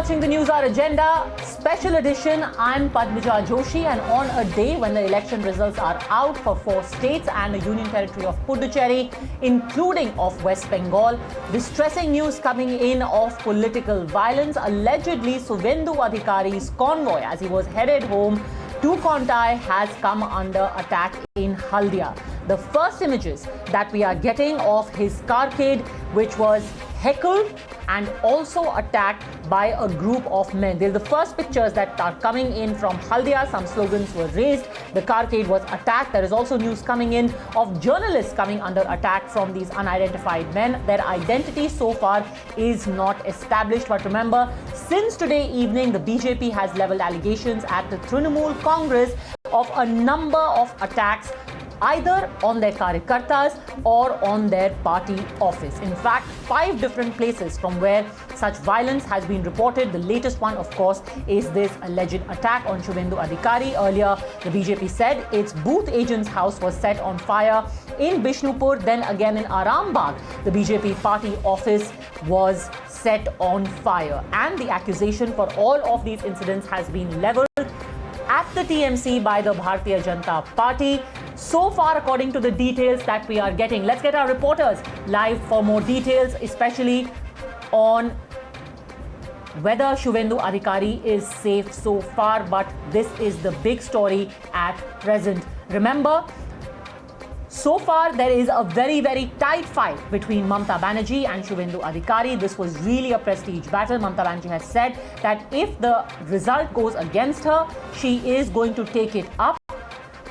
watching the News Hour Agenda special edition. I'm Padmaja Joshi, and on a day when the election results are out for 4 states and the Union Territory of Puducherry, including of West Bengal, distressing news coming in of political violence. Allegedly, Suvendu Adhikari's convoy, as he was headed home to Kontai, has come under attack in Haldia. The first images that we are getting of his carcade, which was heckled and also attacked by a group of men. They're the first pictures that are coming in from Haldia. Some slogans were raised. The carcade was attacked. There is also news coming in of journalists coming under attack from these unidentified men. Their identity so far is not established. But remember, since today evening, the BJP has leveled allegations at the Trinamool Congress of a number of attacks either on their karyakartas or on their party office. In fact, 5 different places from where such violence has been reported. The latest one, of course, is this alleged attack on Suvendu Adhikari. Earlier, the BJP said its booth agent's house was set on fire in Bishnupur. Then again in Arambagh, the BJP party office was set on fire. And the accusation for all of these incidents has been leveled at the TMC by the Bharatiya Janata Party. So far, according to the details that we are getting, let's get our reporters live for more details, especially on whether Suvendu Adhikari is safe so far. But this is the big story at present. Remember, so far there is a very, very tight fight between Mamata Banerjee and Suvendu Adhikari. This was really a prestige battle. Mamata Banerjee has said that if the result goes against her, she is going to take it up,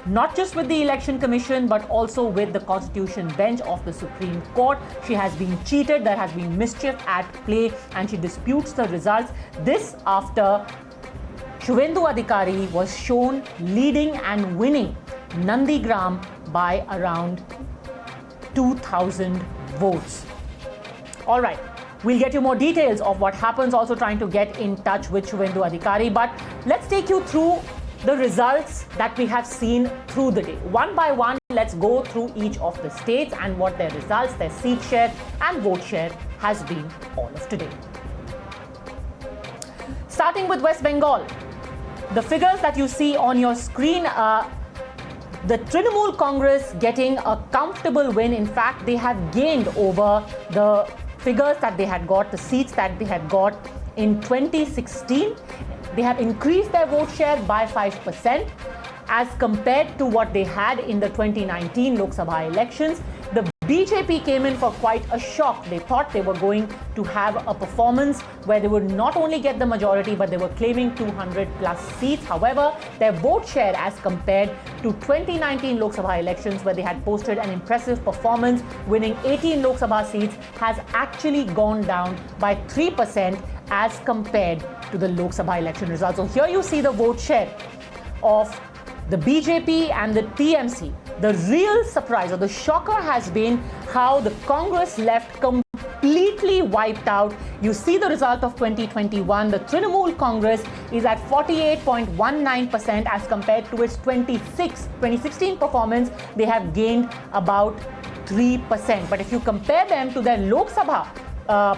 not just with the Election Commission, but also with the Constitution Bench of the Supreme Court. She has been cheated, there has been mischief at play, and she disputes the results. This after Suvendu Adhikari was shown leading and winning Nandigram by around 2,000 votes. All right, we'll get you more details of what happens, also trying to get in touch with Suvendu Adhikari. But let's take you through the results that we have seen through the day. One by one, let's go through each of the states and what their results, their seat share and vote share has been all of today. Starting with West Bengal, the figures that you see on your screen, the Trinamool Congress getting a comfortable win. In fact, they have gained over the figures that they had got, the seats that they had got in 2016. They have increased their vote share by 5% as compared to what they had in the 2019 Lok Sabha elections. The BJP came in for quite a shock. They thought they were going to have a performance where they would not only get the majority, but they were claiming 200 plus seats. However, their vote share as compared to 2019 Lok Sabha elections, where they had posted an impressive performance, winning 18 Lok Sabha seats, has actually gone down by 3% as compared to the Lok Sabha election results. So here you see the vote share of the BJP and the TMC. The real surprise or the shocker has been how the Congress left completely wiped out. You see the result of 2021. The Trinamool Congress is at 48.19% as compared to its 2016 performance. They have gained about 3%. But if you compare them to their Lok Sabha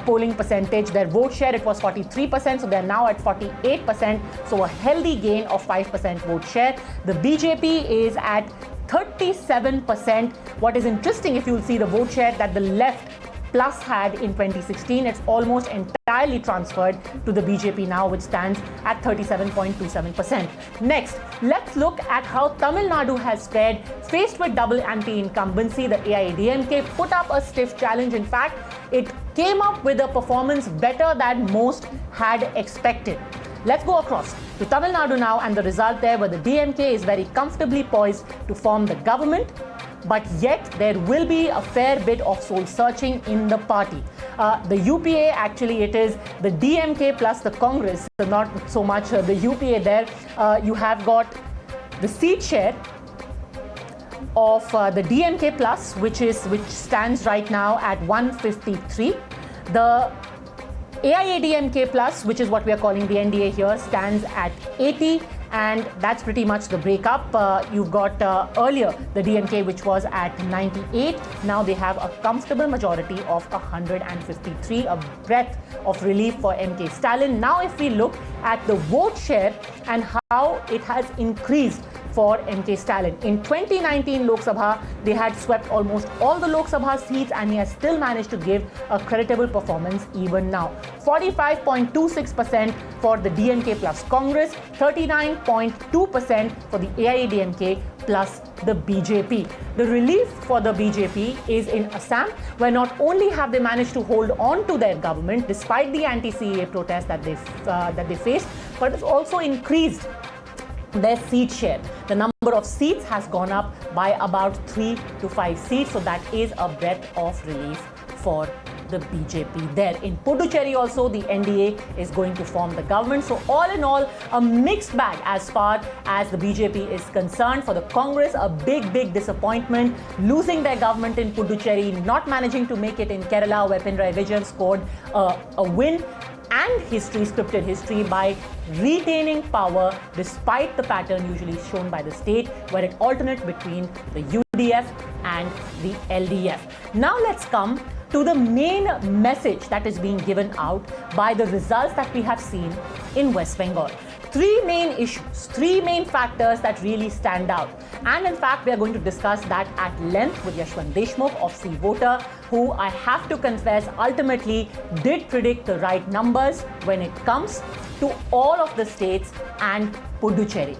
polling percentage, their vote share, it was 43%, so they're now at 48%, so a healthy gain of 5% vote share. The BJP is at 37%. What is interesting, if you'll see the vote share that the left plus had in 2016, it's almost entirely transferred to the BJP now, which stands at 37.27%. Next, let's look at how Tamil Nadu has fared. Faced with double anti-incumbency, the AIADMK put up a stiff challenge. In fact, it came up with a performance better than most had expected. Let's go across to Tamil Nadu now, and the result there, where the DMK is very comfortably poised to form the government, but yet there will be a fair bit of soul searching in the party. The UPA, actually it is the DMK plus the Congress, not so much the UPA there. You have got the seat share of the DMK plus, which stands right now at 153. The AIADMK plus, which is what we are calling the NDA here, stands at 80, and that's pretty much the breakup. You've got earlier the DMK, which was at 98. Now they have a comfortable majority of 153, a breath of relief for MK Stalin. Now if we look at the vote share and how it has increased for MK Stalin. In 2019 Lok Sabha, they had swept almost all the Lok Sabha seats, and he has still managed to give a creditable performance even now. 45.26% for the DMK plus Congress, 39.2% for the AIADMK plus the BJP. The relief for the BJP is in Assam, where not only have they managed to hold on to their government despite the anti-CAA protests that they faced, but it's also increased their seat share. The number of seats has gone up by about 3 to 5 seats, so that is a breath of relief for the BJP there. In Puducherry also, the NDA is going to form the government. So all in all, a mixed bag as far as the BJP is concerned. For the Congress, a big disappointment, losing their government in Puducherry, not managing to make it in Kerala, where Pinarayi Vijayan scored a win, and scripted history by retaining power despite the pattern usually shown by the state, where it alternates between the UDF and the LDF. Now let's come to the main message that is being given out by the results that we have seen in West Bengal. Three main issues, three main factors that really stand out. And in fact, we are going to discuss that at length with Yashwant Deshmukh of C Voter, who I have to confess ultimately did predict the right numbers when it comes to all of the states and Puducherry.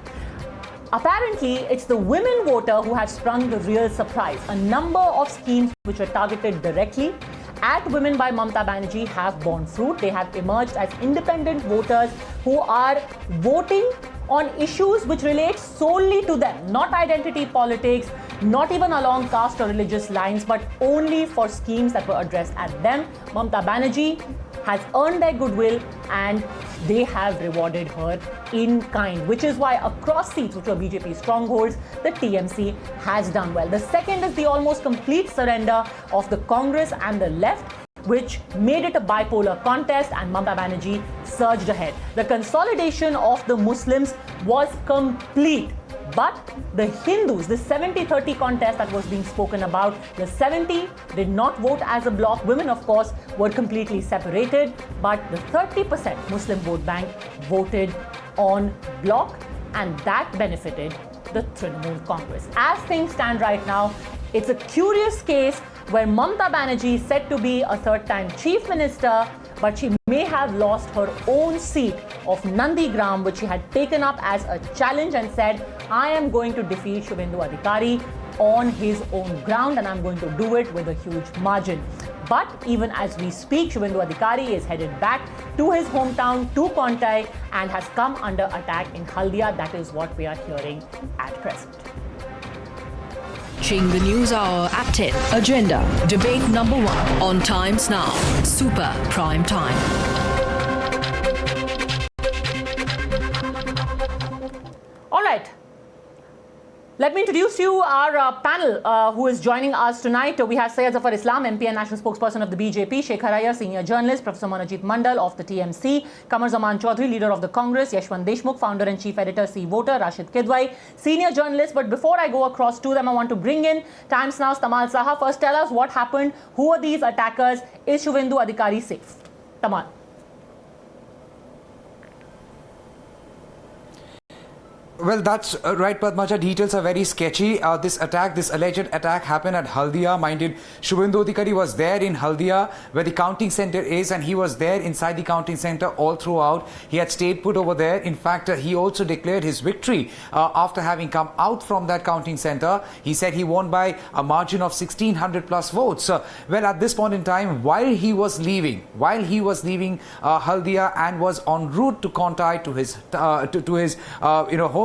Apparently, it's the women voter who have sprung the real surprise. A number of schemes which were targeted directly at women by Mamata Banerjee have borne fruit. They have emerged as independent voters who are voting on issues which relate solely to them, not identity politics, not even along caste or religious lines, but only for schemes that were addressed at them. Mamata Banerjee has earned their goodwill, and they have rewarded her in kind, which is why across seats which were BJP strongholds, the TMC has done well. The second is the almost complete surrender of the Congress and the left, which made it a bipolar contest, and Mamata Banerjee surged ahead. The consolidation of the Muslims was complete. But the Hindus, the 70-30 contest that was being spoken about, the 70 did not vote as a bloc. Women, of course, were completely separated. But the 30% Muslim vote bank voted on bloc, and that benefited the Trinamool Congress. As things stand right now, it's a curious case where Mamata Banerjee is said to be a third-time chief minister, but she may have lost her own seat of Nandigram, which she had taken up as a challenge and said, I am going to defeat Shubhendu Adhikari on his own ground, and I'm going to do it with a huge margin. But even as we speak, Shubhendu Adhikari is headed back to his hometown, to Kontai, and has come under attack in Haldia. That is what we are hearing at present. Watching the News Hour at 10. Agenda. Debate number 1 on Times Now. Super Prime Time. All right. Let me introduce you our panel who is joining us tonight. We have Syed Zafar Islam, MP and National Spokesperson of the BJP, Shekhar Iyer, Senior Journalist, Professor Manojit Mandal of the TMC, Kamar Zaman Chaudhary, Leader of the Congress, Yashwant Deshmukh, Founder and Chief Editor, C Voter, Rashid Kidwai, Senior Journalist. But before I go across to them, I want to bring in Times Now's Tamal Saha. First, tell us what happened. Who are these attackers? Is Shubhendu Adhikari safe? Tamal. Well, that's right, Padmaja. Details are very sketchy. This alleged attack happened at Haldia. Minded, Shubhendu Adhikari was there in Haldia, where the counting center is, and he was there inside the counting center all throughout. He had stayed put over there. In fact, he also declared his victory after having come out from that counting center. He said he won by a margin of 1,600 plus votes. Well, at this point in time, while he was leaving Haldia and was en route to Kontai to his hometown,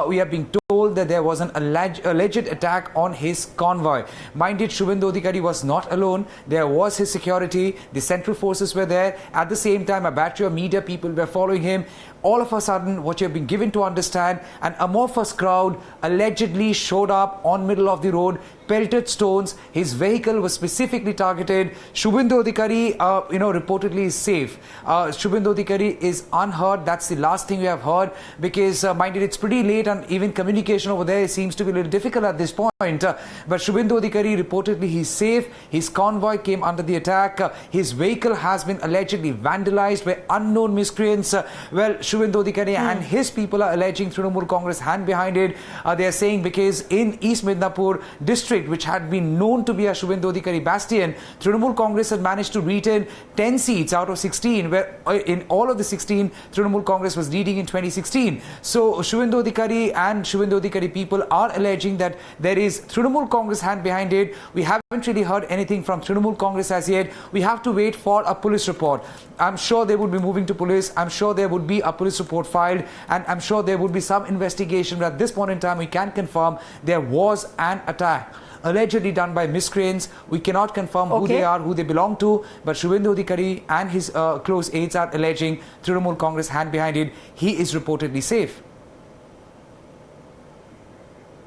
we have been told that there was an alleged attack on his convoy. Mind it, Shubhendu Adhikari was not alone. There was his security. The central forces were there. At the same time, a battery of media people were following him. all of a sudden, what you've been given to understand, an amorphous crowd allegedly showed up on middle of the road, pelted stones. His vehicle was specifically targeted. Shubhendu Adhikari, reportedly is safe. Shubhendu Adhikari is unhurt. That's the last thing we have heard, because mind it, it's pretty late and even communication over there seems to be a little difficult at this point. But Shubhendu Adhikari, reportedly he's safe. His convoy came under the attack. His vehicle has been allegedly vandalized by unknown miscreants. Shubhendu Adhikari and his people are alleging Trinamool Congress hand behind it. They are saying because in East Midnapur district, which had been known to be a Shubhendu Adhikari bastion, Trinamool Congress had managed to retain 10 seats out of 16, where in all of the 16, Trinamool Congress was leading in 2016. So Shubhendu Adhikari and Shubhendu Adhikari people are alleging that there is Trinamool Congress hand behind it. We haven't really heard anything from Trinamool Congress as yet. We have to wait for a police report. I'm sure they would be moving to police. I'm sure there would be a police report filed, and I'm sure there would be some investigation. But at this point in time, we can confirm there was an attack allegedly done by miscreants. We cannot confirm who they are, who they belong to, but Shubhendu Adhikari and his close aides are alleging Trinamool Congress hand behind it. He is reportedly safe.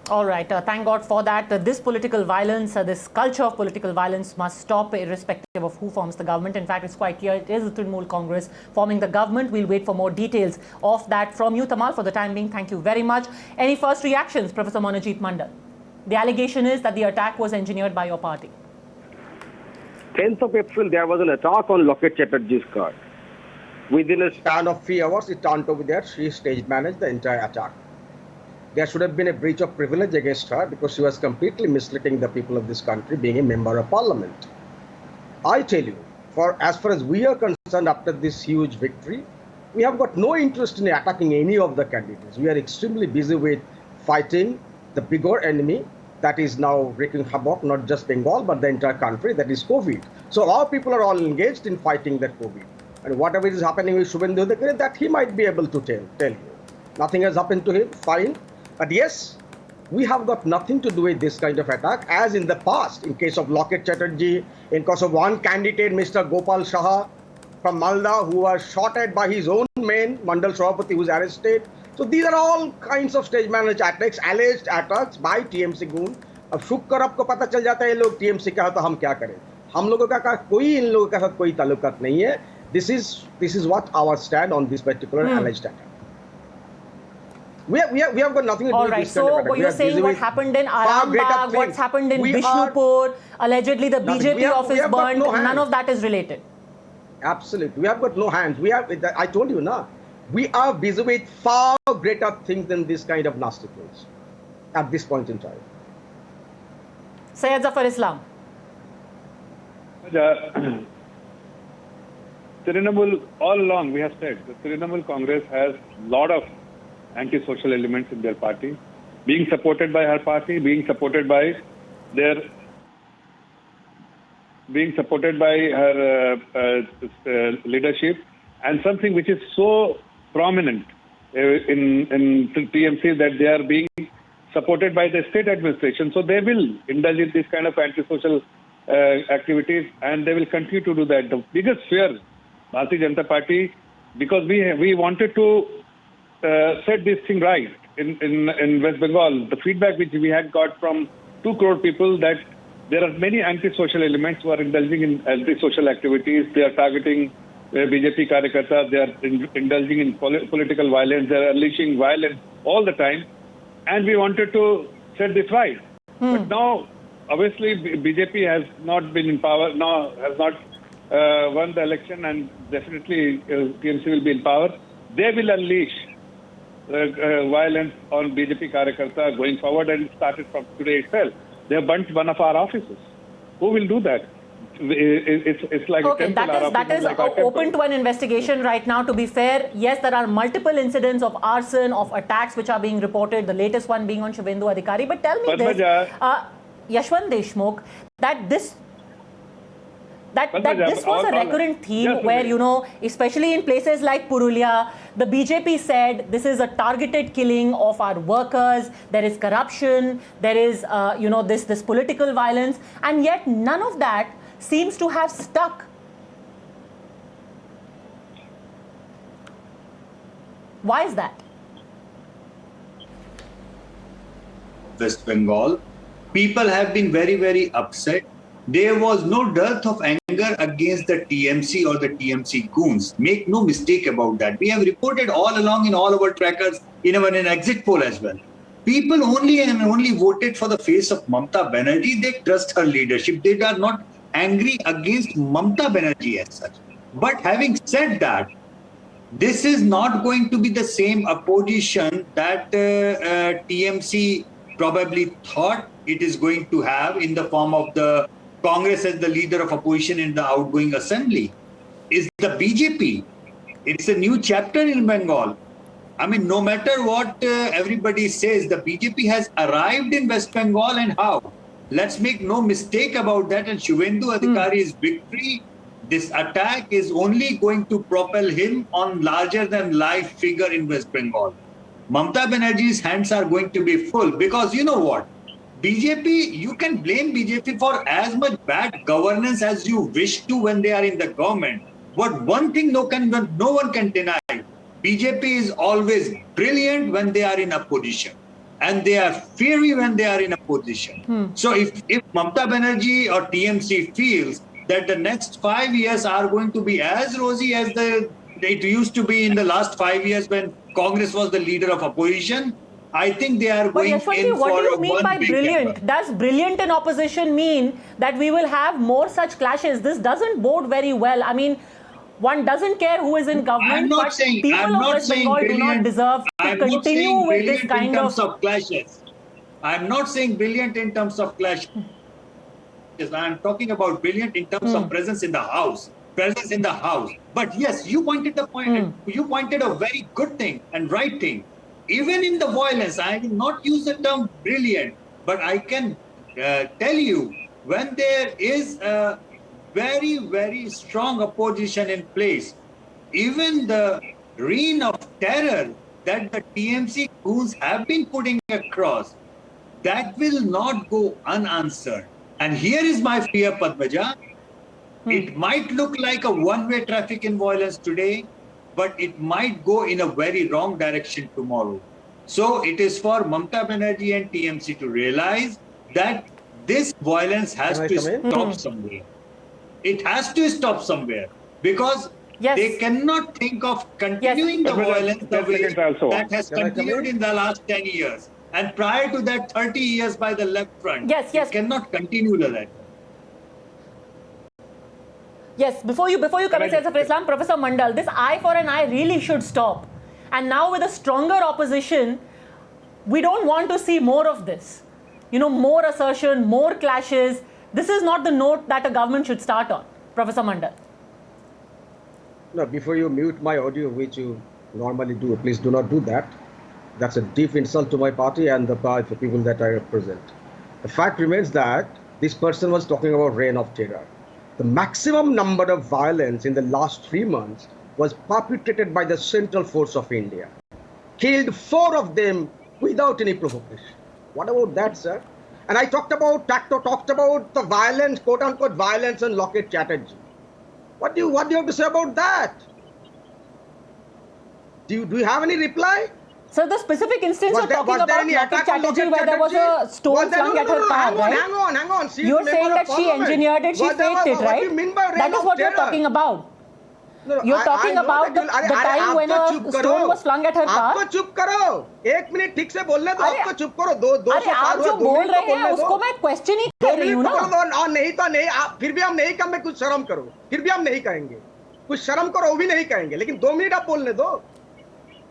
All right. Thank God for that. This political violence, this culture of political violence must stop irrespective of who forms the government. In fact, it's quite clear it is the Trinamool Congress forming the government. We'll wait for more details of that from you, Tamal. For the time being, thank you very much. Any first reactions, Professor Monajit Mandal? The allegation is that the attack was engineered by your party. 10th of April, there was an attack on Loket Chatterjee's car. Within a span of 3 hours, it turned over there. She stage managed the entire attack. There should have been a breach of privilege against her because she was completely misleading the people of this country, being a member of parliament. I tell you, as far as we are concerned after this huge victory, we have got no interest in attacking any of the candidates. We are extremely busy with fighting the bigger enemy that is now wreaking havoc, not just Bengal, but the entire country, that is COVID. So our people are all engaged in fighting that COVID. And whatever is happening with Shubhendu Adhikari, that he might be able to tell you. Nothing has happened to him, fine. But yes, we have got nothing to do with this kind of attack, as in the past, in case of Loket Chatterjee, in case of one candidate, Mr. Gopal Shah from Malda, who was shot at by his own men, Mandal Shabapati, who was arrested. So these are all kinds of stage managed attacks, alleged attacks by TMC goon. अब शुक्र आपको पता चल जाता है ये लोग TMC का है तो हम क्या करें? हम लोगों का कोई इन लोगों के साथ कोई ताल्लुकात नहीं है. This is what our stand on this particular alleged attack. We have got nothing to do with this kind of attack. All right. So you're saying what happened in Arambagh, what's happened in Bishnupur, allegedly the BJP office burned, none of that is related. Absolutely. We have got no hands. I told you now. We are busy with far greater things than this kind of nasty things at this point in time. Syed Zafar Islam. Trinamool, all along we have said, the Trinamool Congress has a lot of anti-social elements in their party, being supported by her party, being supported by her leadership, and something which is so prominent in TMC that they are being supported by the state administration. So they will indulge in this kind of anti-social activities, and they will continue to do that. The biggest fear, Bharatiya Janata Party, because we wanted to set this thing right in West Bengal. The feedback which we had got from 2 crore people that there are many anti-social elements who are indulging in anti-social activities. They are targeting BJP Karyakarta, they are indulging in political violence, they are unleashing violence all the time. And we wanted to set this right. But now, obviously, BJP has not been in power, now has not won the election, and definitely TMC will be in power. They will unleash violence on BJP Karyakarta going forward, and it started from today itself. They have burnt one of our offices. Who will do that? It's like okay, a temple. that is like open to an investigation right now. To be fair, yes, there are multiple incidents of arson, of attacks which are being reported, the latest one being on Shubhendu Adhikari. But tell me this, Yashwant Deshmukh, that this was a recurrent theme where, you know, especially in places like Purulia, the BJP said this is a targeted killing of our workers, there is corruption, there is, this political violence, and yet none of that seems to have stuck. Why is that? West Bengal, people have been very, very upset. There was no dearth of anger against the TMC or the TMC goons. Make no mistake about that. We have reported all along in all our trackers, even in exit poll as well. People only and only voted for the face of Mamata Banerjee. They trust her leadership. They are not angry against Mamata Banerjee as such. But having said that, this is not going to be the same opposition that TMC probably thought it is going to have in the form of the Congress as the leader of opposition in the outgoing assembly. Is the BJP. It's a new chapter in Bengal. I mean, no matter what everybody says, the BJP has arrived in West Bengal, and how? Let's make no mistake about that. And Shubhendu Adhikari's victory, this attack is only going to propel him on larger than life figure in West Bengal. Mamata Banerjee's hands are going to be full because you know what? BJP, you can blame BJP for as much bad governance as you wish to when they are in the government. But one thing no one can deny, BJP is always brilliant when they are in opposition. And they are fiery when they are in opposition. So if Mamata Banerjee or TMC feels that the next 5 years are going to be as rosy as it used to be in the last 5 years when Congress was the leader of opposition, I think they are going in for a what do you mean by big brilliant? number. Does brilliant in opposition mean that we will have more such clashes? This doesn't bode very well. I mean, one doesn't care who is in government, but people of West Bengal do not deserve to continue with this kind of clashes. I'm not saying brilliant in terms of clashes. I'm talking about brilliant in terms of presence in the house. Presence in the house. But yes, you pointed the point. You pointed a very good thing and right thing. Even in the violence, I will not use the term brilliant, but I can tell you when there is a very, very strong opposition in place, even the reign of terror that the TMC goons have been putting across, that will not go unanswered. And here is my fear, Padmaja. It might look like a one-way traffic in violence today, but it might go in a very wrong direction tomorrow. So it is for Mamata Banerjee and TMC to realize that this violence has to stop somewhere. It has to stop somewhere because they cannot think of continuing the violence the way that has continued in the last 10 years. And prior to that, 30 years by the left front. It cannot continue like that. Yes, before you come and say for Islam, Professor Mandal, this eye for an eye really should stop. And now with a stronger opposition, we don't want to see more of this. You know, more assertion, more clashes. This is not the note that a government should start on. Professor Mandal. No, before you mute my audio, which you normally do, please do not do that. That's a deep insult to my party and the people that I represent. The fact remains that this person was talking about reign of terror. The maximum number of violence in the last 3 months was perpetrated by the Central Force of India. Killed 4 of them without any provocation. What about that, sir? And I talked about the violence, quote unquote violence on Lockett Chatterjee. What do you have to say about that? Do you have any reply? So the specific instance you're talking about Lockett Chatterjee where there was a stone flung at her car, right? Hang on. You're saying that she engineered it, she faked it, right? That is what you're talking about. You're talking about the time when a stone was flung at her car. आपको चुप करो. 1 minute ठीक से बोलने दो. आपको चुप करो. 2 अरे आप जो बोल रहे हैं उसको मैं क्वेश्चन ही कर रही हूँ ना. और नहीं तो नहीं. फिर भी हम नहीं कहेंगे. कुछ शर्म करो. फिर भी हम नहीं कहेंगे. कुछ शर्म करो वो भी नहीं कहेंगे. लेकिन 2 मिनट आप बोलने दो.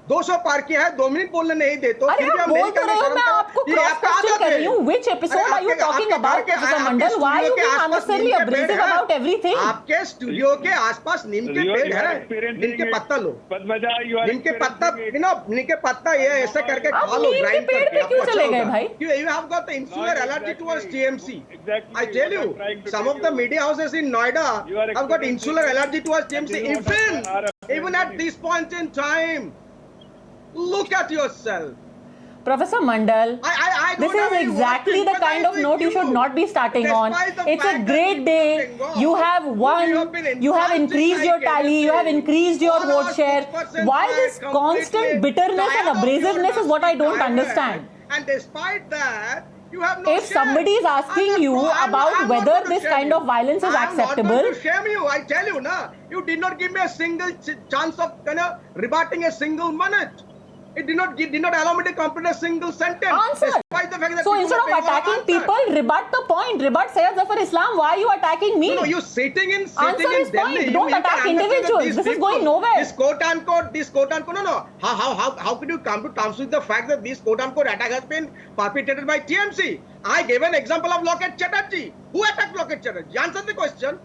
200 पार किया है. 2 मिनट बोलने नहीं दे तो फिर भी हम नहीं कहेंगे. शर्म करो. आपको क्रॉस क्वेश्चन कर रही हूँ. Which episode are you talking about, Professor Mandal? Why are you being unnecessarily abrasive about everything? आपके स्टूडियो के आसपास नीम के पेड़ है. नीम के पत्ता लो. नीम के पत्ता नीम के पत्ता ये ऐसे करके खा लो. ग्राइंड करके. क्यों चले गए भाई? You have got the insular allergy towards TMC. I tell you, some of the media houses in Noida have got insular allergy towards TMC. Even at this point in time. Look at yourself. Professor Mandal. I This is exactly the kind of note you should not be starting on. It's a great day. You have won. You have increased your tally. You have increased your vote share. Why this constant bitterness and abrasiveness is what I don't understand. And despite that, you have no If somebody is asking you about whether this kind of violence is acceptable, I'm not going to shame you. I tell you, na, you did not give me a single chance of rebutting a single minute. It did not allow me to complete a single sentence. Answer. Despite the fact that So people instead were of paying attacking answer. people, rebut the point. Rebut Syed Zafar Islam. Why are you attacking me? No, you sitting in Answer his Delhi. point. Don't you attack can understand that individuals. these This is people, going nowhere. This quote unquote, no. How could you come to terms with the fact that this quote unquote attack has been perpetrated by TMC? I gave an example of Loket Chatterjee. Who attacked Loket Chatterjee? Answer the question.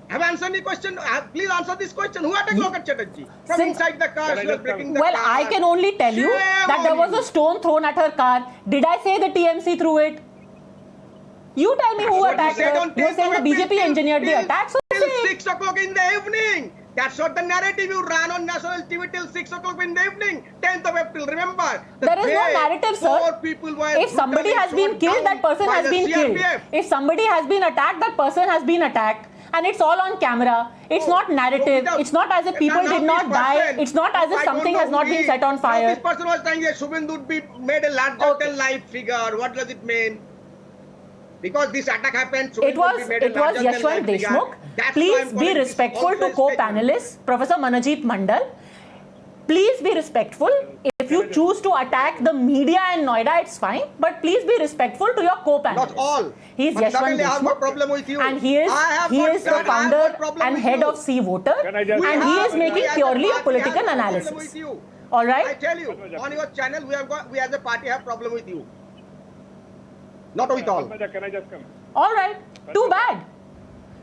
Have answered the question. Please answer this question. Who attacked Loket Chatterjee? From Since- inside the car, she was breaking the well, car. I can only tell you Shame that there on was you. a stone thrown at her car. Did I say the TMC threw it? You tell me who What attacked said her. on You're saying the 10th BJP April engineered the till- attack. So till say it. 6 o'clock in the evening. That's what the narrative you ran on national TV till 6 o'clock in the evening. 10th of April, remember. There is no narrative, sir. Four people were If somebody brutally has been shot killed, down that person by has the been killed. CRPF. If somebody has been attacked, that person has been attacked. And it's all on camera. It's not narrative. without- It's not as if people None of did not this die. person- It's not as if I don't something know has not who been he- set on Now fire. This person was saying that Shubhendu would be made a larger Okay. than life figure. What does it mean? Because this attack happened, It was Yashwant Deshmukh. Please be respectful to co-panelists, Professor Manojit Mandal. Please be respectful. If you choose to attack the media in Noida, it's fine. But please be respectful to your co-panelists. Not all. He's But Yashwant certainly I have no Deshmukh. problem with you. And he is the founder and head of C Voter. Can I just- And he is making purely a political With analysis. you. All I right? tell you, on your channel, we as a party have problem with you. Not with all. Can I just come? All right. Too bad.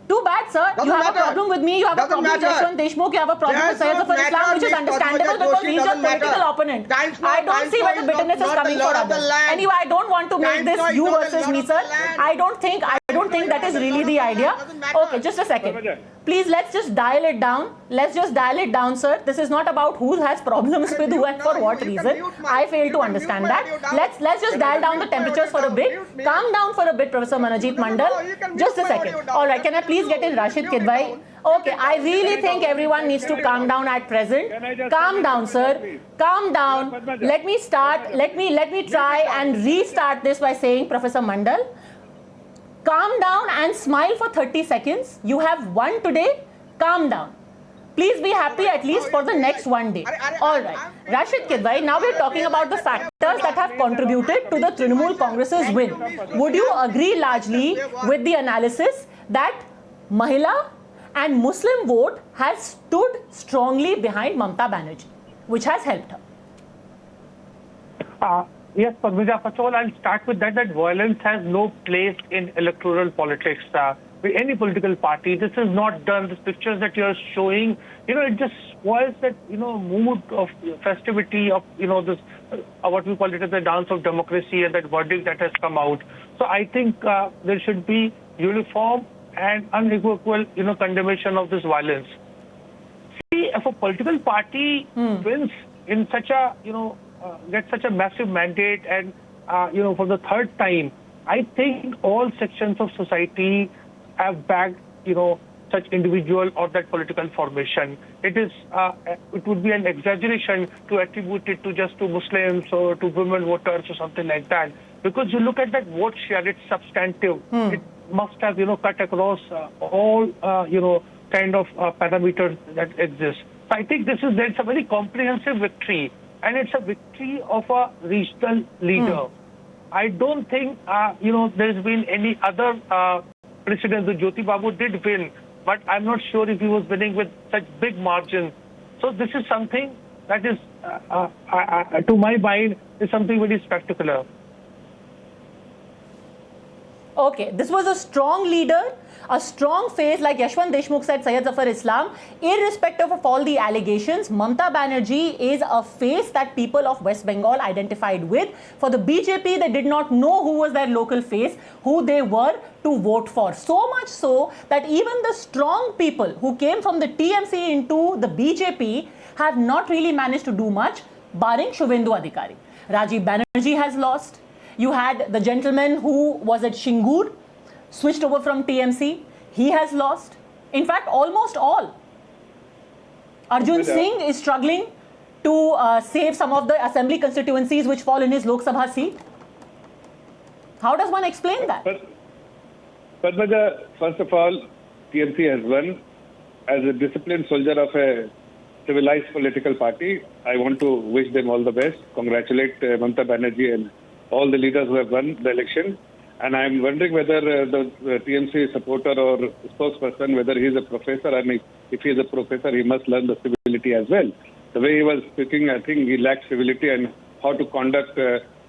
Too bad, sir. Doesn't You have matter. a problem with me. You have a Doesn't problem with matter. Yashwant Deshmukh. You have a problem with Doesn't Syed Zafar matter, Islam, which is Mr. understandable Padmaja because Joshi, he's your doesn't matter. political opponent. Times I don't Times see where the is bitterness is not the coming for law of the others. land. Anyway, I don't want to make Times this is you not the versus law me, of the sir. land. I don't think that is really the idea. Doesn't matter. Okay, just a second. Padmaja. Please, let's just dial it down. Let's just dial it down, sir. This is not about who has problems with who and for what reason. I fail to understand that. Let's just dial down the temperatures for a bit. Calm down for a bit, Professor Manojit Mandal. Just a second. All right, can I please get in Rashid Kidwai? Okay, I really think everyone needs to calm down at present. Calm down, sir. Calm down. Let me start. Let me try and restart this by saying, Professor Mandal, calm down and smile for 30 seconds. You have won today. Calm down. Please be happy at least for the next one day. All right. Rashid Kidwai, now we're talking about the factors that have contributed to the Trinamool Congress's win. Would you agree largely with the analysis that Mahila and Muslim vote has stood strongly behind Mamta Banerjee, which has helped her? Yes, Padmaja, first of all, I'll start with that violence has no place in electoral politics. With any political party, this is not done. These pictures that you're showing, it just spoils that, mood of festivity of, this, what we call it as the dance of democracy and that verdict that has come out. So I think there should be uniform and unequivocal, condemnation of this violence. See, if a political party wins in such a, gets such a massive mandate and, for the third time, I think all sections of society have backed, such individual or that political formation. It would be an exaggeration to attribute it to Muslims or to women voters or something like that. Because you look at that vote share, it's substantive. It must have, cut across all, kind of parameters that exist. So I think it's a very comprehensive victory, and it's a victory of a regional leader. I don't think, there's been any other precedent. The Jyoti Babu did win, but I'm not sure if he was winning with such big margin. So this is something that is, to my mind, is something very spectacular. Okay, this was a strong leader, a strong face, like Yashwant Deshmukh said, Syed Zafar Islam. Irrespective of all the allegations, Mamta Banerjee is a face that people of West Bengal identified with. For the BJP, they did not know who was their local face, who they were to vote for. So much so that even the strong people who came from the TMC into the BJP have not really managed to do much, barring Shubhendu Adhikari. Rajiv Banerjee has lost. You had the gentleman who was at Shingur, switched over from TMC. He has lost. In fact, almost all. Arjun Singh is struggling to save some of the assembly constituencies which fall in his Lok Sabha seat. How does one explain that? Padmaja, first of all, TMC has won as a disciplined soldier of a civilized political party. I want to wish them all the best. Congratulate Mamata Banerjee and all the leaders who have won the election. And I'm wondering whether the TMC supporter or spokesperson, whether he is a professor, and if he is a professor, he must learn the civility as well. The way he was speaking, I think he lacks civility and how to conduct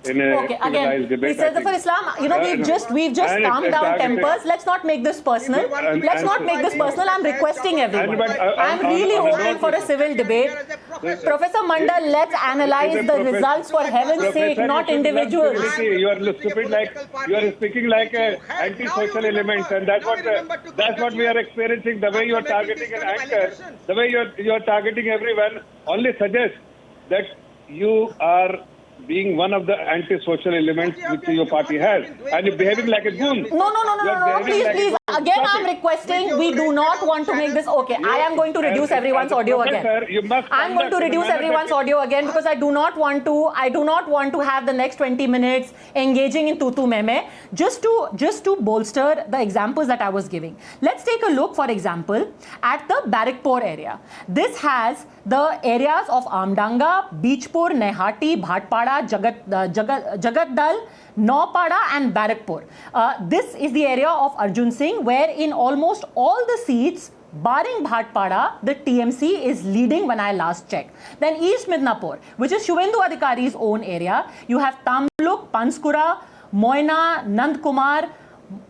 in a civilized debate. He for Islam, we've just calmed down tempers. Let's not make this personal. Let's not make this personal. I'm requesting everyone. I'm really hoping for a civil debate. Professor Mandal, let's analyze the results for heaven's sake, not individuals. You are stupid, you are speaking like anti-social elements, and that's what we are experiencing. The way you are targeting an anchor, the way you are targeting everyone, only suggests that you are being one of the anti-social elements which your party has, and you're behaving like a goon. No, please. Again, I'm requesting, we do not want to make this. Okay, I am going to reduce everyone's audio again. I'm going to reduce everyone's audio again because I do not want to have the next 20 minutes engaging in tutu meme. Just to bolster the examples that I was giving. Let's take a look, for example, at the Barrackpore area. This has the areas of Amdanga, Beechpur, Nehati, Bhatpada, Jagatdal, Naupada and Barrackpur. This is the area of Arjun Singh, where in almost all the seats, barring Bhatpada, the TMC is leading when I last checked. Then East Midnapur, which is Shubhendu Adhikari's own area, you have Tamluk, Panskura, Moina, Nandkumar,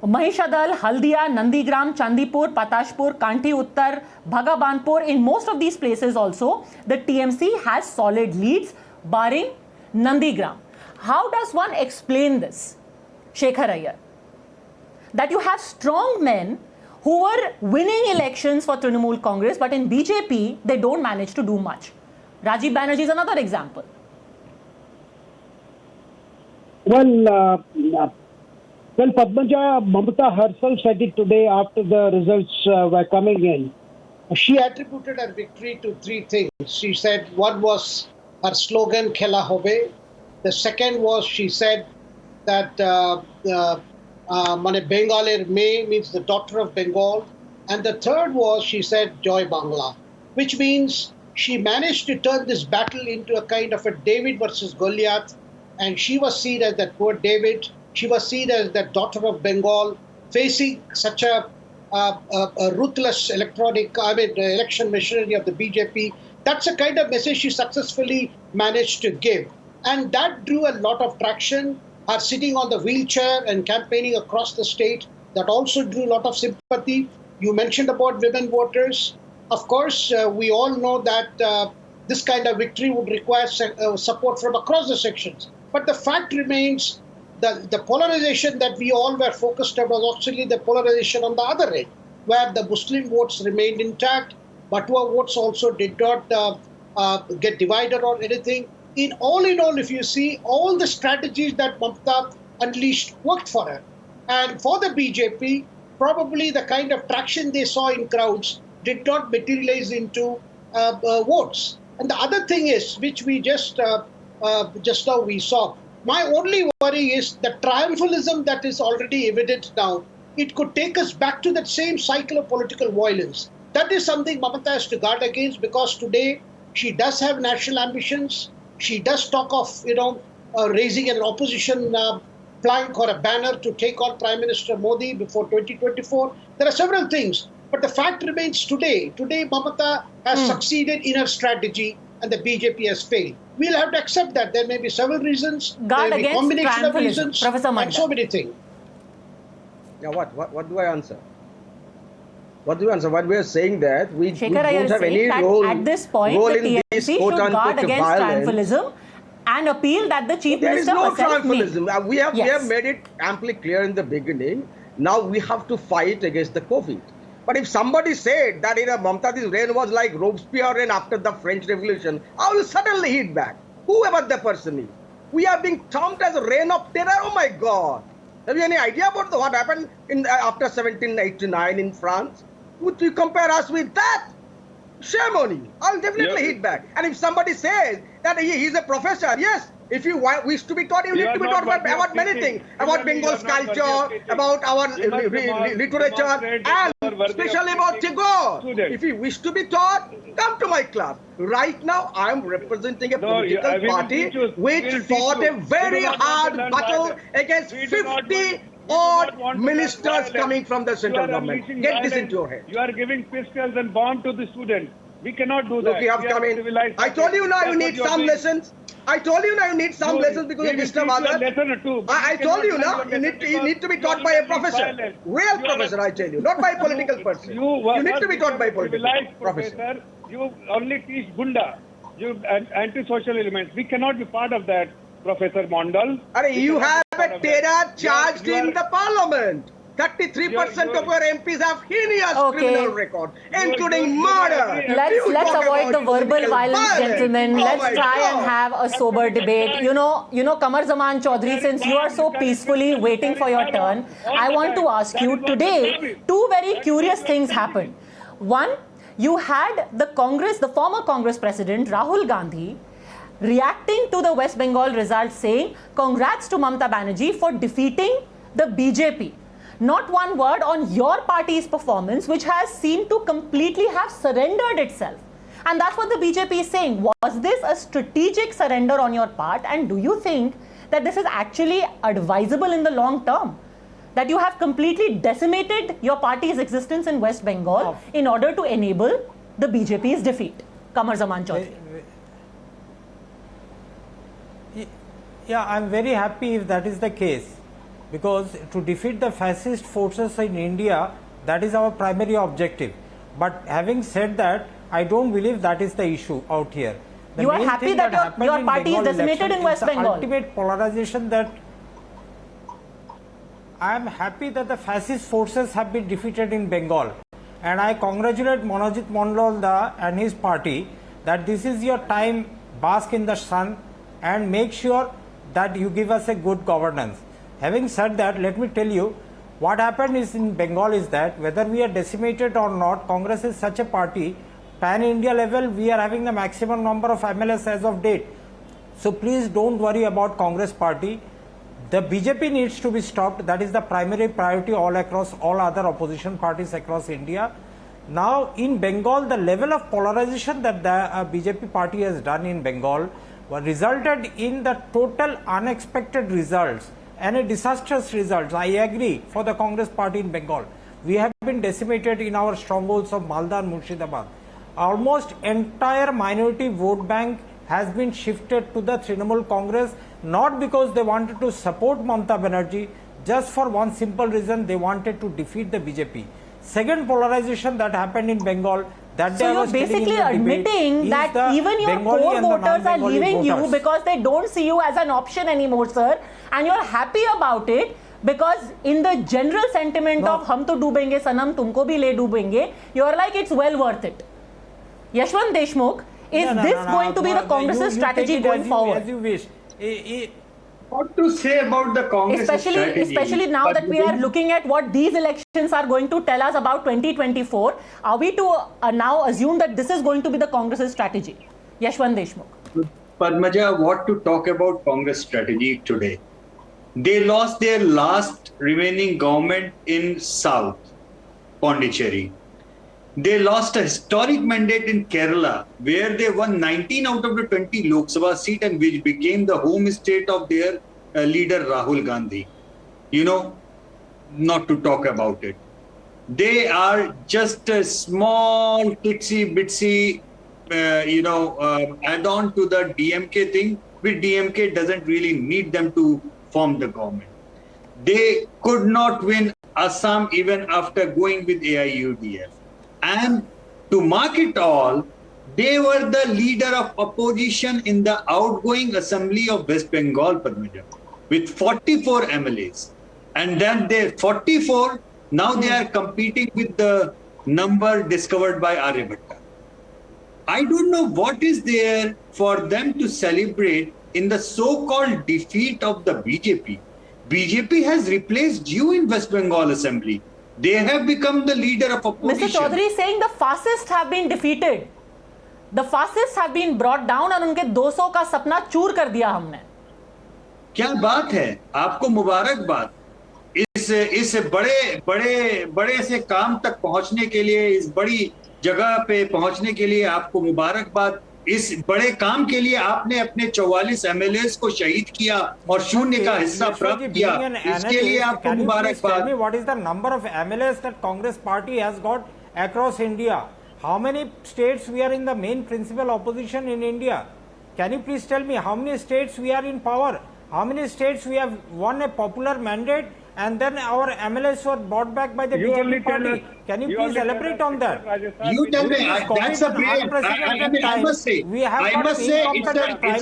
Mahishadal, Haldia, Nandigram, Chandipur, Patashpur, Kanti Uttar, Bhagabanpur. In most of these places also, the TMC has solid leads, barring Nandigram. How does one explain this, Shekhar Iyer? That you have strong men who were winning elections for Trinamool Congress, but in BJP, they don't manage to do much. Rajiv Banerjee is another example. Well, Padmaja, Mamata herself said it today after the results were coming in. She attributed her victory to three things. She said one was her slogan, Khela Hobe. The second was, she said that Bengalir May means the daughter of Bengal. And the third was, she said, Joy Bangla, which means she managed to turn this battle into a kind of a David versus Goliath. And she was seen as that poor David. She was seen as that daughter of Bengal, facing such a ruthless election machinery of the BJP. That's the kind of message she successfully managed to give. And that drew a lot of traction. Her sitting on the wheelchair and campaigning across the state, that also drew a lot of sympathy. You mentioned about women voters. Of course, we all know that this kind of victory would require support from across the sections. But the fact remains, the polarization that we all were focused on was actually the polarization on the other end, where the Muslim votes remained intact. Batua votes also did not get divided or anything. In all, if you see, all the strategies that Mamata unleashed worked for her. And for the BJP, probably the kind of traction they saw in crowds did not materialize into votes. And the other thing is, which we just now we saw, my only worry is the triumphalism that is already evident now. It could take us back to that same cycle of political violence. That is something Mamata has to guard against, because today she does have national ambitions. She does talk of, raising an opposition plank or a banner to take on Prime Minister Modi before 2024. There are several things. But the fact remains today Mamata has succeeded in her strategy and the BJP has failed. We'll have to accept that. There may be several reasons. Guard there may be a against combination of triumphalism. reasons. Professor Mandal. And so many things. Yeah, what do I answer? What do you answer? What we are saying that we Shekhar don't Iyer have any that role, at this point, role the in this TMC should guard quote-unquote against violence. triumphalism and appeal that the Chief There is Minister no herself made. triumphalism. We have made it amply clear in the beginning. Now we have to fight against the COVID. But if somebody said that Mamata's reign was like Robespierre reign after the French Revolution, I will suddenly hit back, whoever the person is. We are being termed as a reign of terror. Oh my God! Have you any idea about what happened in after 1789 in France? Would you compare us with that? Shame on you. I'll definitely hit back. And if somebody says that he's a professor, yes. If you wish to be taught, you need to be taught about many things, about Bengal's culture, about our literature, and especially about Tagore. If you wish to be taught, come to my class. Right now, I am representing a political party which fought a very hard battle against 50 odd ministers coming from the central government. Get this into your head. You are giving pistols and bombs to the students. We cannot do that. Look, you have come in. I told you now you need some lessons. I told you now you need some lessons because of Mr. Bhagat. I told you now you need to be taught by a professor. Real professor, I tell you. Not by a political person. You need to be taught by a political professor. You only teach Gunda. You anti-social elements. We cannot be part of that, Professor Mondal. You have a terror charged in the parliament. 33% of your MPs have heinous criminal record, including murder. Let's avoid the verbal violence, gentlemen. Let's try and have a sober debate. You know, Kamar Zaman Chaudhary, since you are so peacefully waiting for your turn, I want to ask you today, two very curious things happened. One, you had the former Congress president, Rahul Gandhi, reacting to the West Bengal results saying, congrats to Mamata Banerjee for defeating the BJP. Not one word on your party's performance, which has seemed to completely have surrendered itself. And that's what the BJP is saying. Was this a strategic surrender on your part? And do you think that this is actually advisable in the long term? That you have completely decimated your party's existence in West Bengal in order to enable the BJP's defeat? Kamar Zaman Chaudhary. Yeah, I'm very happy if that is the case. Because to defeat the fascist forces in India, that is our primary objective. But having said that, I don't believe that is the issue out here. You are happy that your party is decimated in West Bengal? Ultimate polarization that I am happy that the fascist forces have been defeated in Bengal. And I congratulate Monojit Mondal and his party that this is your time, bask in the sun and make sure that you give us a good governance. Having said that, let me tell you, what happened is in Bengal is that whether we are decimated or not, Congress is such a party, pan-India level, we are having the maximum number of MLAs as of date. So please don't worry about Congress party. The BJP needs to be stopped. That is the primary priority all across all other opposition parties across India. Now in Bengal, the level of polarization that the BJP party has done in Bengal resulted in the total unexpected results and a disastrous result. I agree for the Congress party in Bengal. We have been decimated in our strongholds of Malda and Murshidabad. Almost entire minority vote bank has been shifted to the Trinamool Congress, not because they wanted to support Mamata Banerjee, just for one simple reason, they wanted to defeat the BJP. Second polarization that happened in Bengal, that so you're basically admitting that even your core voters are leaving you because they don't see you as an option anymore, sir, and you're happy about it because in the general sentiment of hum to doobenge sanam tumko bhi le doobenge, you're like it's well worth it. Yashwant Deshmukh, is this going to be the Congress's strategy going forward? As you wish. What to say about the Congress strategy? Especially now that we are looking at what these elections are going to tell us about 2024, are we to now assume that this is going to be the Congress's strategy? Yashwant Deshmukh. Padmaja, what to talk about Congress strategy today? They lost their last remaining government in South, Pondicherry. They lost a historic mandate in Kerala, where they won 19 out of the 20 Lok Sabha seat and which became the home state of their leader Rahul Gandhi. You know, not to talk about it. They are just a small, bitsy, add-on to the DMK thing, which DMK doesn't really need them to form the government. They could not win Assam even after going with AIUDF. And to mark it all, they were the leader of opposition in the outgoing assembly of West Bengal, Padmaja, with 44 MLAs. And then they 44, now they are competing with the number discovered by Aryabhatta. I don't know what is there for them to celebrate in the so-called defeat of the BJP, BJP has replaced you in West Bengal Assembly. They have become the leader of opposition. Mr. Chaudhary is saying the fascists have been defeated. The fascists have been brought down और उनके 200 का सपना चूर कर दिया हमने. क्या बात है, आपको मुबारकबाद. इस बड़े से काम तक पहुंचने के लिए, इस बड़ी जगह पे पहुंचने के लिए आपको मुबारकबाद. इस बड़े काम के लिए आपने अपने 44 MLAs को शहीद किया और शून्य का हिस्सा प्राप्त किया. इसके लिए आपको मुबारकबाद. What is the number of MLAs that Congress party has got across India? How many states we are in the main principal opposition in India? Can you please tell me how many states we are in power? How many states we have won a popular mandate and then our MLAs were bought back by the BJP party? Can you please elaborate on that? You tell me. That's a brilliant. I must say. We have it's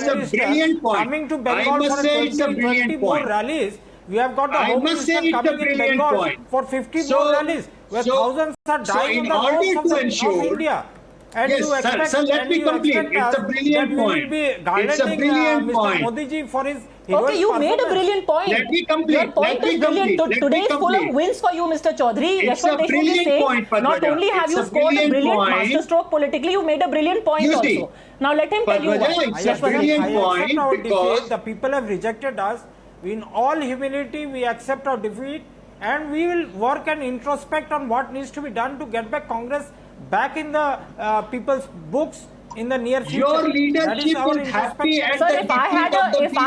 a brilliant point. Coming to Bengal for 20 rallies. We have got the Home Minister coming in Bengal for 50 more rallies, where thousands are dying on the roads of India. And yes, you expect, sir, let me complete. It's a brilliant point. It's a brilliant point. Mr. Modi ji for his okay, you made a brilliant point. Let me complete. Your point is brilliant. Today is full of wins for you, Mr. Chaudhary. It's a brilliant point, Padmaja. Not only have you scored a brilliant masterstroke politically, you made a brilliant point also. Now let him tell you what. It's a brilliant point because the people have rejected us. In all humility, we accept our defeat and we will work and introspect on what needs to be done to get back Congress back in the people's books in the near future. Your leadership is happy at Sir, the if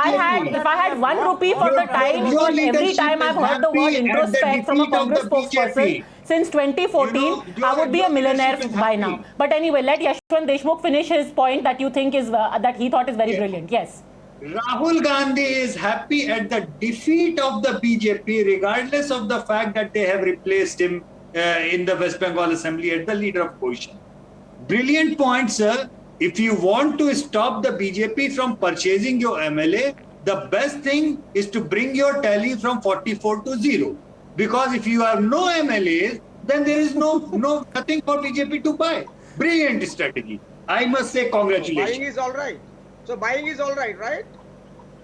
I had 1 rupee for the time, because every time I've heard the word introspect from a Congress spokesperson since 2014, I would be a millionaire by now. But anyway, let Yashwant Deshmukh finish his point that you think is that he thought is very brilliant. Yes. Rahul Gandhi is happy at the defeat of the BJP, regardless of the fact that they have replaced him in the West Bengal Assembly as the leader of opposition. Brilliant point, sir. If you want to stop the BJP from purchasing your MLA, the best thing is to bring your tally from 44 to 0. Because if you have no MLAs, then there is nothing for BJP to buy. Brilliant strategy. I must say congratulations. Buying is all right. So buying is all right, right?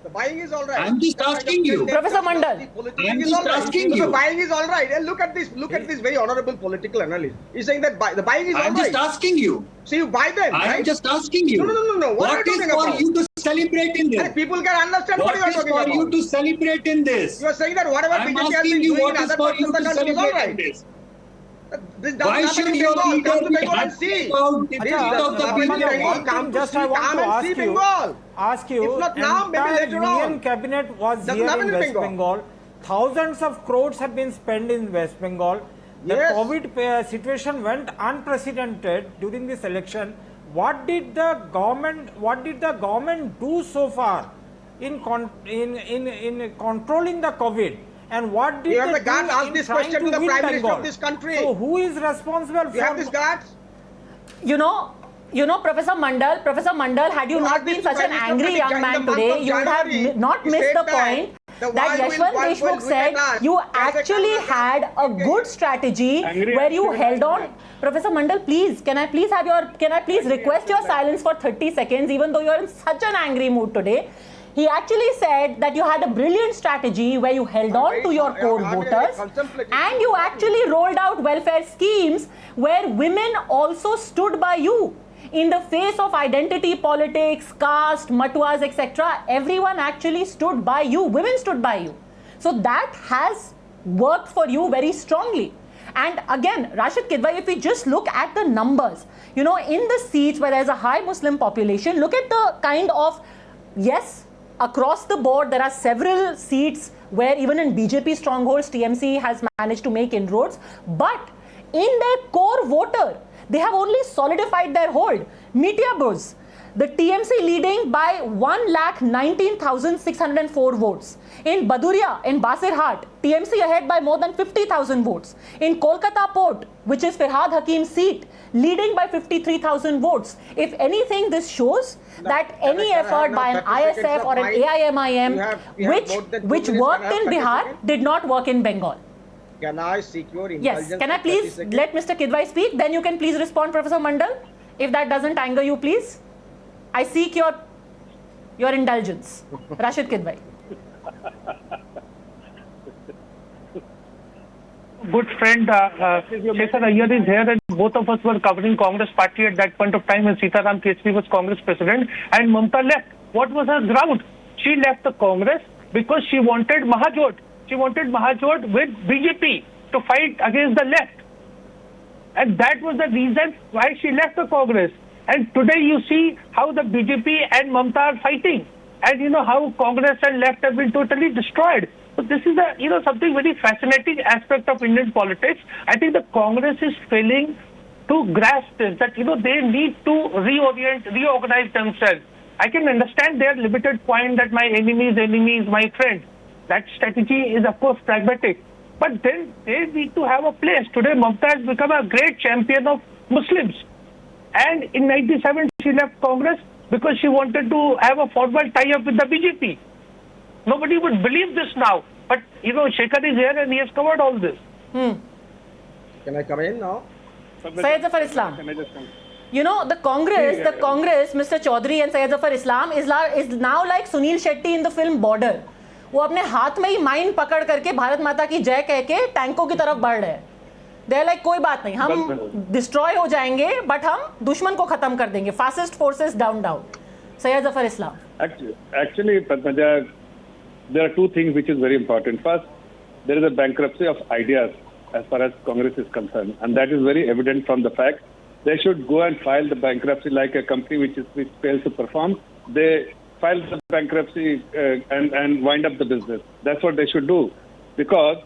The buying is all right. I'm just asking you. Professor Mandal. I'm just asking you. The buying is all right. And look at this very honorable political analyst. He's saying that the buying is all right. I'm just asking you. So you buy them, right? I'm just asking you. No. What is for you to celebrate in this? And people can understand what you are talking about. What is for you to celebrate in this? You are saying that whatever I'm BJP has asking been you doing what in is other for parts you of the to country is all celebrate in right. this? This Why should your leader come to be Bengal and happy see? about the defeat of the BJP? Just I want to ask you, If not now, maybe entire later on. Union cabinet was Doesn't here happen in in West Bengal. Thousands of crores have been spent in West Bengal. The Yes. COVID situation went unprecedented during this election. What did the government do so far in controlling the COVID? And what did You have they the guards do ask in this trying question to the win Prime Minister Bengal? of this country. So who is responsible You have these for guards? You know, Professor Mandal, had you not been such an angry young man today, you would have not missed the point that Yashwant Deshmukh said you actually had a good strategy where you held on. Professor Mandal, please, can I please request your silence for 30 seconds, even though you are in such an angry mood today? He actually said that you had a brilliant strategy where you held on to your core voters and you actually rolled out welfare schemes where women also stood by you. In the face of identity politics, caste, matuas, etc., everyone actually stood by you. Women stood by you. So that has worked for you very strongly. And again, Rashid Kidwai, if we just look at the numbers, in the seats where there's a high Muslim population, look at the kind of, yes, across the board, there are several seats where even in BJP strongholds, TMC has managed to make inroads. But in their core voter, they have only solidified their hold. Mitiabuz, the TMC leading by 1,19,604 votes. In Baduria, in Basirhat, TMC ahead by more than 50,000 votes. In Kolkata Port, which is Firhad Hakim's seat, leading by 53,000 votes. If anything, this shows that any effort by an ISF or an AIMIM which worked in Bihar did not work in Bengal. Can I seek your indulgence? Yes, can I please let Mr. Kidwai speak? Then you can please respond, Professor Mandal. If that doesn't anger you, please. I seek your... your indulgence. Rashid Kidwai. Good friend Shekhar Iyer is here, and both of us were covering Congress party at that point of time when Sitaram Kechri was Congress president, and Mamta left. What was her ground? She left the Congress because she wanted Mahajot. She wanted Mahajot with BJP to fight against the left. And that was the reason why she left the Congress. And today you see how the BJP and Mamta are fighting. And you know how Congress and left have been totally destroyed. So this is a, something very fascinating aspect of Indian politics. I think the Congress is failing to grasp this, that, they need to reorganize themselves. I can understand their limited point that my enemy's enemy is my friend. That strategy is, of course, pragmatic. But then they need to have a place. Today, Mamta has become a great champion of Muslims. And in 97, she left Congress because she wanted to have a formal tie-up with the BJP. Nobody would believe this now. But, Shekhar is here and he has covered all this. Can I come in now? Syed Zafar Islam. Can I just come? The Congress, Mr. Chaudhary and Syed Zafar Islam is now like Sunil Shetty in the film Border. वो अपने हाथ में ही mine पकड़ करके भारत माता की जय कह के टैंकों की तरफ बढ़ रहे हैं. They are like कोई बात नहीं, हम डिस्ट्रॉय हो जाएंगे बट हम दुश्मन को खत्म कर देंगे. Fascist forces down. Syed Zafar Islam. Actually, Padmaja, there are two things which is very important. First, there is a bankruptcy of ideas as far as Congress is concerned, and that is very evident from the fact they should go and file the bankruptcy like a company which fails to perform. They file the bankruptcy and wind up the business. That's what they should do, because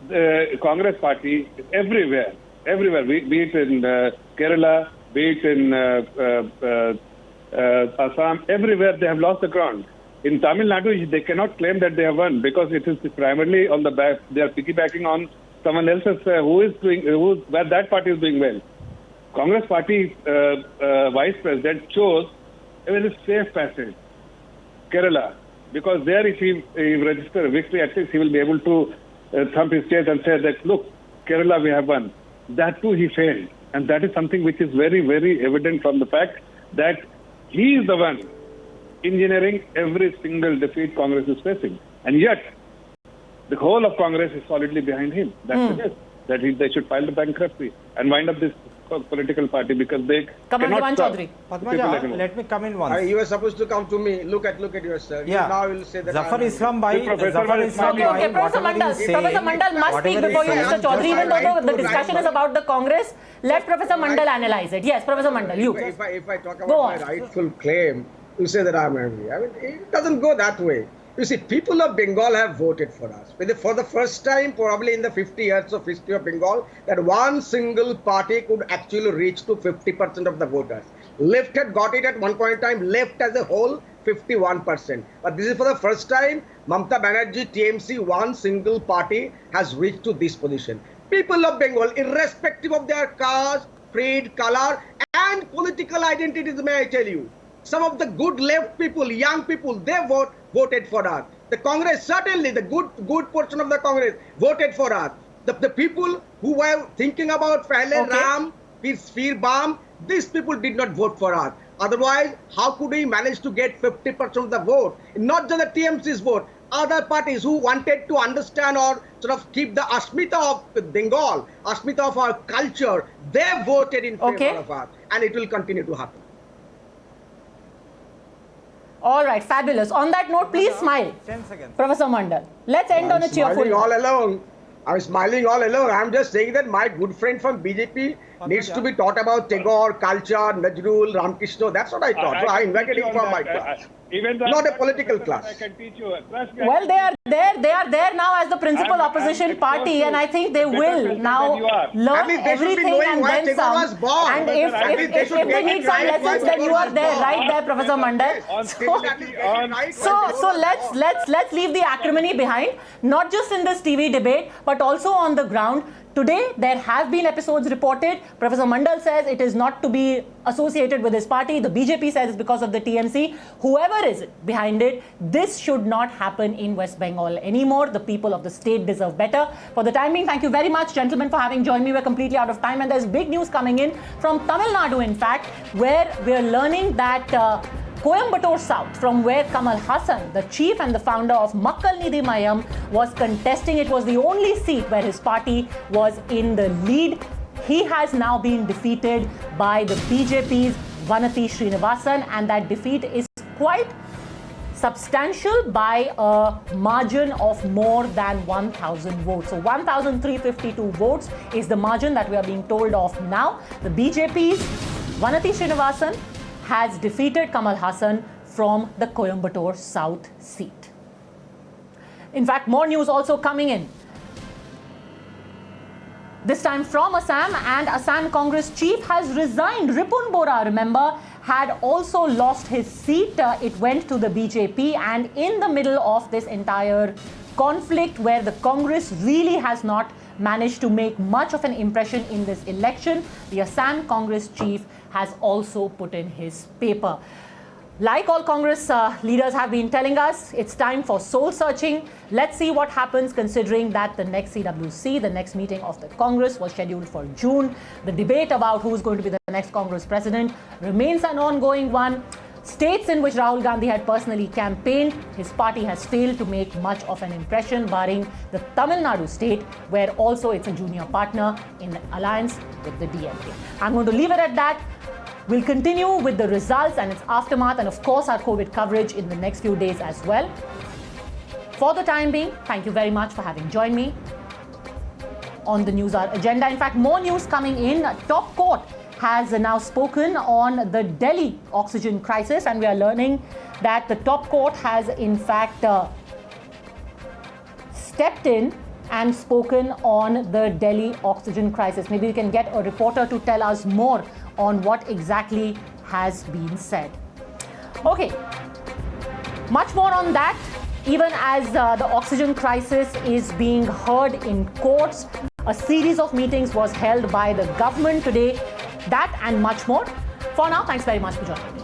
the Congress party is everywhere, be it in Kerala, be it in Assam, everywhere they have lost the ground. In Tamil Nadu, they cannot claim that they have won because it is primarily on the back. They are piggybacking on someone else's where that party is doing well. Congress party vice president chose a very safe passage, Kerala, because there if he registers a victory, at least he will be able to thump his chest and say that, look, Kerala we have won. That too he failed. And that is something which is very, very evident from the fact that he is the one engineering every single defeat Congress is facing. And yet, the whole of Congress is solidly behind him. That's it. That they should file the bankruptcy and wind up this political party because they cannot stop. Padmaja, let me come in once. You were supposed to come to me. Look at yourself. Yeah. Now you will say that Zafar Islam Bhai. Okay, Professor Mandal must speak before you, Mr. Chaudhary. Even though the discussion is about the Congress, let Professor Mandal analyze it. Yes, Professor Mandal, you. If I talk about my rightful claim, you say that I'm angry. I mean, it doesn't go that way. You see, people of Bengal have voted for us. For the first time, probably in the 50 years of history of Bengal, that one single party could actually reach to 50% of the voters. Left had got it at one point in time, left as a whole, 51%. But this is for the first time, Mamta Banerjee, TMC, one single party has reached to this position. People of Bengal, irrespective of their caste, creed, color, and political identities, may I tell you, some of the good left people, young people, they voted for us. The Congress, certainly the good portion of the Congress voted for us. The people who were thinking about Fahle Ram, Fir Bam, these people did not vote for us. Otherwise, how could we manage to get 50% of the vote? Not just the TMC's vote, other parties who wanted to understand or sort of keep the Asmita of Bengal, Asmita of our culture, they voted in favor of us. And it will continue to happen. All right, fabulous. On that note, please smile. 10 seconds. Professor Mandal, let's end on a cheerful note. I'm smiling all along. I'm just saying that my good friend from BJP needs to be taught about Tagore, culture, Najrul, Ramkrishna. That's what I taught. So I invited him from my class. Not a political class. I can teach you. Well, they are there now as the principal opposition party, and I think they will now learn everything and then some. And if they need some lessons, then you are there, right there, Professor Mandal. So let's leave the acrimony behind, not just in this TV debate, but also on the ground. Today, there have been episodes reported. Professor Mandal says it is not to be associated with his party. The BJP says it's because of the TMC. Whoever is behind it, this should not happen in West Bengal anymore. The people of the state deserve better. For the time being, thank you very much, gentlemen, for having joined me. We're completely out of time. And there's big news coming in from Tamil Nadu, in fact, where we're learning that Coimbatore South, from where Kamal Hassan, the chief and the founder of Makkal Nidhi Mayam, was contesting. It was the only seat where his party was in the lead. He has now been defeated by the BJP's Vanati Srinivasan, and that defeat is quite substantial by a margin of more than 1,000 votes. So 1,352 votes is the margin that we are being told of now. The BJP's Vanati Srinivasan has defeated Kamal Hassan from the Coimbatore South seat. In fact, more news also coming in. This time from Assam, and Assam Congress chief has resigned. Ripun Bora, remember, had also lost his seat. It went to the BJP, and in the middle of this entire conflict where the Congress really has not managed to make much of an impression in this election, the Assam Congress chief has also put in his paper. Like all Congress leaders have been telling us, it's time for soul searching. Let's see what happens, considering that the next CWC, the next meeting of the Congress, was scheduled for June. The debate about who is going to be the next Congress president remains an ongoing one. States in which Rahul Gandhi had personally campaigned, his party has failed to make much of an impression, barring the Tamil Nadu state, where also it's a junior partner in alliance with the DMK. I'm going to leave it at that. We'll continue with the results and its aftermath, and of course our COVID coverage in the next few days as well. For the time being, thank you very much for having joined me on the News Hour agenda. In fact, more news coming in. Top court has now spoken on the Delhi oxygen crisis, and we are learning that the top court has in fact stepped in and spoken on the Delhi oxygen crisis. Maybe we can get a reporter to tell us more on what exactly has been said. Okay, much more on that, even as the oxygen crisis is being heard in courts. A series of meetings was held by the government today. That and much more. For now, thanks very much for joining me.